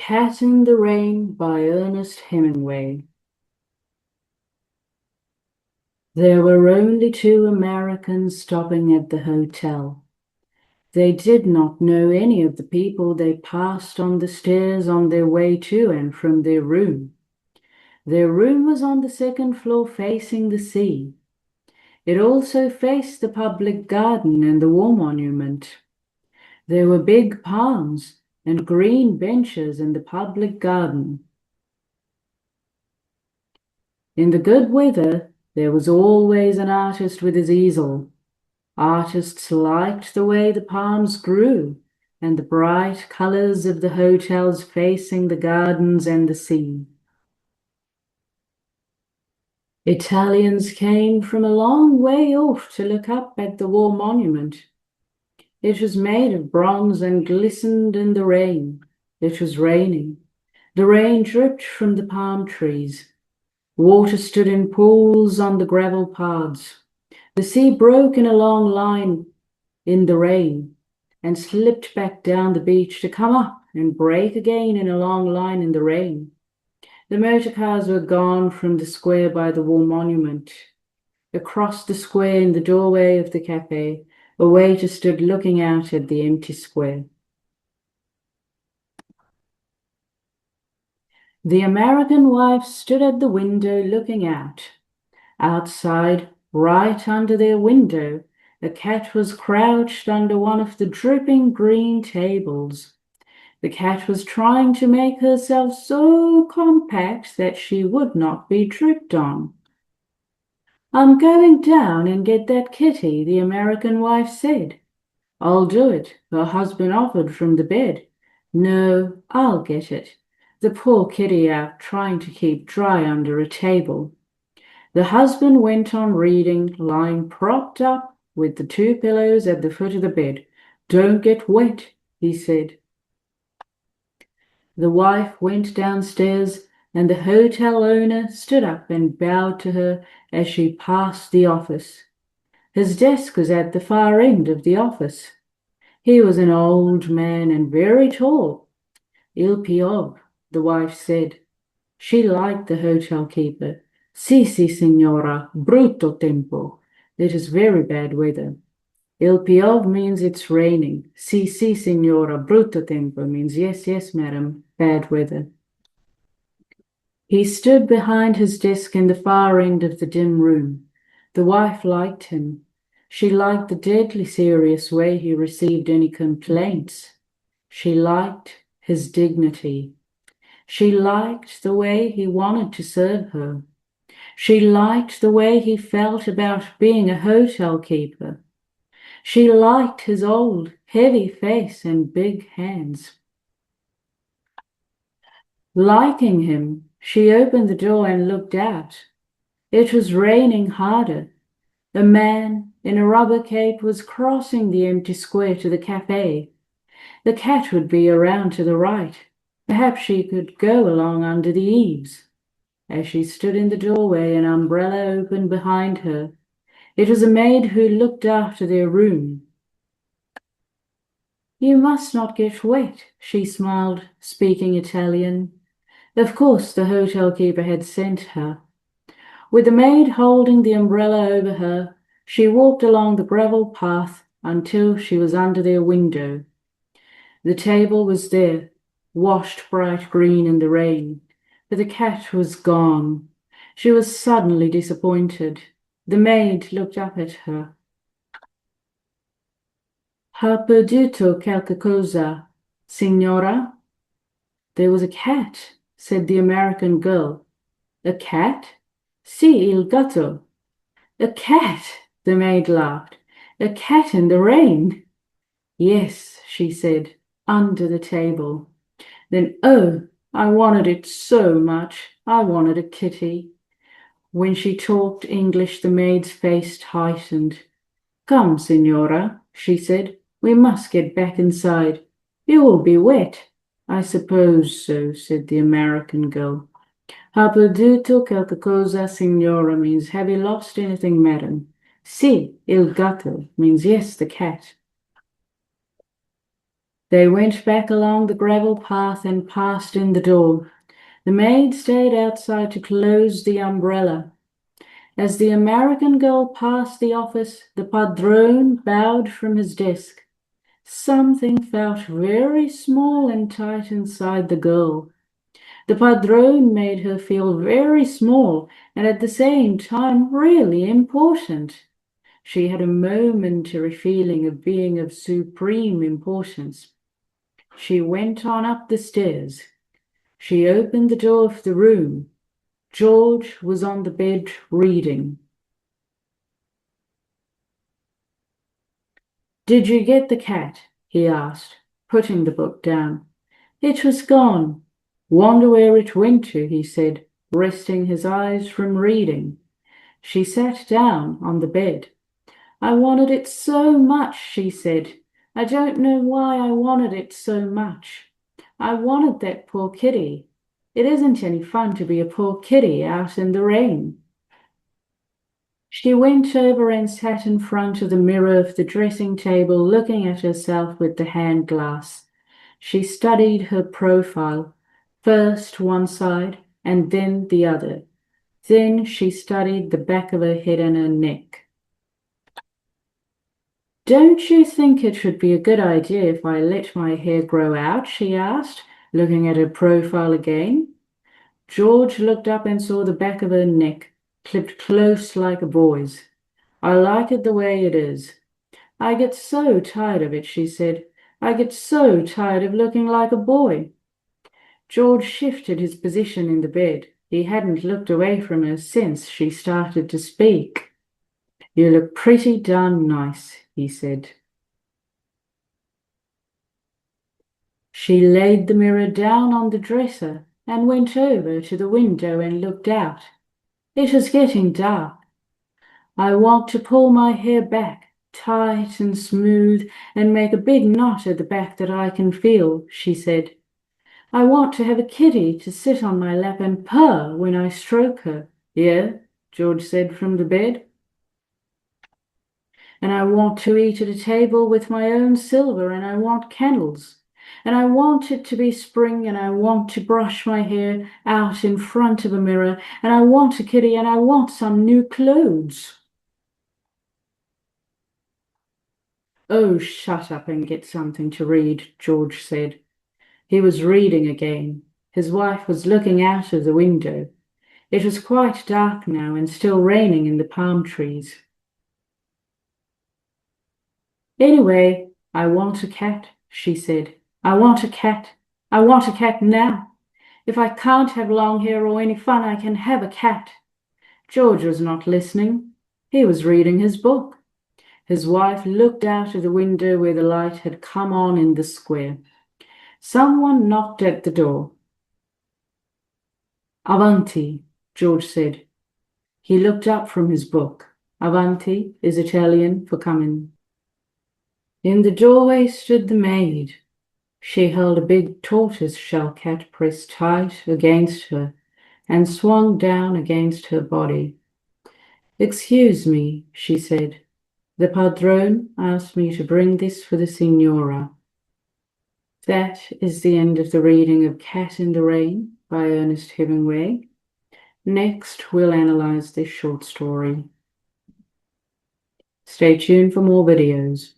Cat in the Rain by Ernest Hemingway. There were only two Americans stopping at the hotel. They did not know any of the people they passed on the stairs on their way to and from their room. Their room was on the second floor facing the sea. It also faced the public garden and the war monument. There were big palms and green benches in the public garden. In the good weather, there was always an artist with his easel. Artists liked the way the palms grew and the bright colors of the hotels facing the gardens and the sea. Italians came from a long way off to look up at the war monument. It was made of bronze and glistened in the rain. It was raining. The rain dripped from the palm trees. Water stood in pools on the gravel paths. The sea broke in a long line in the rain and slipped back down the beach to come up and break again in a long line in the rain. The motor cars were gone from the square by the war monument. Across the square in the doorway of the cafe, a waiter stood looking out at the empty square. The American wife stood at the window looking out. Outside, right under their window, a cat was crouched under one of the dripping green tables. The cat was trying to make herself so compact that she would not be tripped on. "I'm going down and get that kitty," the American wife said. "I'll do it," her husband offered from the bed. "No, I'll get it. The poor kitty out trying to keep dry under a table." The husband went on reading, lying propped up with the two pillows at the foot of the bed. "Don't get wet," he said. The wife went downstairs, and the hotel owner stood up and bowed to her as she passed the office. His desk was at the far end of the office. He was an old man and very tall. "Il piove," the wife said. She liked the hotel keeper. "Sì, sì, signora, brutto tempo." It is very bad weather. "Il piove" means it's raining. "Sì, sì, signora, brutto tempo" means yes, yes, madam, bad weather. He stood behind his desk in the far end of the dim room. The wife liked him. She liked the deadly serious way he received any complaints. She liked his dignity. She liked the way he wanted to serve her. She liked the way he felt about being a hotel keeper. She liked his old, heavy face and big hands. Liking him, she opened the door and looked out. It was raining harder. A man in a rubber cape was crossing the empty square to the cafe. The cat would be around to the right. Perhaps she could go along under the eaves. As she stood in the doorway, an umbrella opened behind her. It was a maid who looked after their room. "You must not get wet," she smiled, speaking Italian. Of course, the hotel keeper had sent her. With the maid holding the umbrella over her, she walked along the gravel path until she was under their window. The table was there, washed bright green in the rain, but the cat was gone. She was suddenly disappointed. The maid looked up at her. "Ha perduto qualche cosa, signora?" "There was a cat," said the American girl. "A cat?" "Sì, il gatto." "A cat!" the maid laughed. "A cat in the rain?" "Yes," she said, "under the table." Then, "Oh, I wanted it so much. I wanted a kitty." When she talked English, the maid's face tightened. "Come, signora," she said. "We must get back inside. You will be wet." "I suppose so," said the American girl. "Ha perduto qualche cosa, signora" means "have you lost anything, madam?" "Sì, il gatto" means yes, the cat. They went back along the gravel path and passed in the door. The maid stayed outside to close the umbrella. As the American girl passed the office, the padrone bowed from his desk. Something felt very small and tight inside the girl. The padrone made her feel very small and at the same time really important. She had a momentary feeling of being of supreme importance. She went on up the stairs. She opened the door of the room. George was on the bed reading. "Did you get the cat?" he asked, putting the book down. "It was gone. Wonder where it went to," he said, resting his eyes from reading. She sat down on the bed. "I wanted it so much," she said. "I don't know why I wanted it so much. I wanted that poor kitty. It isn't any fun to be a poor kitty out in the rain." She went over and sat in front of the mirror of the dressing table, looking at herself with the hand glass. She studied her profile, first one side and then the other. Then she studied the back of her head and her neck. "Don't you think it would be a good idea if I let my hair grow out?" she asked, looking at her profile again. George looked up and saw the back of her neck, clipped close like a boy's. "I like it the way it is." "I get so tired of it," she said. "I get so tired of looking like a boy." George shifted his position in the bed. He hadn't looked away from her since she started to speak. "You look pretty darn nice," he said. She laid the mirror down on the dresser and went over to the window and looked out. It was getting dark. "I want to pull my hair back, tight and smooth, and make a big knot at the back that I can feel," she said. "I want to have a kitty to sit on my lap and purr when I stroke her." "Yeah," George said from the bed. "And I want to eat at a table with my own silver, and I want candles. And I want it to be spring, and I want to brush my hair out in front of a mirror, and I want a kitty, and I want some new clothes." "Oh, shut up and get something to read," George said. He was reading again. His wife was looking out of the window. It was quite dark now and still raining in the palm trees. "Anyway, I want a cat," she said. "I want a cat. I want a cat now. If I can't have long hair or any fun, I can have a cat." George was not listening. He was reading his book. His wife looked out of the window where the light had come on in the square. Someone knocked at the door. "Avanti," George said. He looked up from his book. Avanti is Italian for come in. In the doorway stood the maid. She held a big tortoise-shell cat pressed tight against her and swung down against her body. "Excuse me," she said. "The padrone asked me to bring this for the signora." That is the end of the reading of Cat in the Rain by Ernest Hemingway. Next, we'll analyze this short story. Stay tuned for more videos.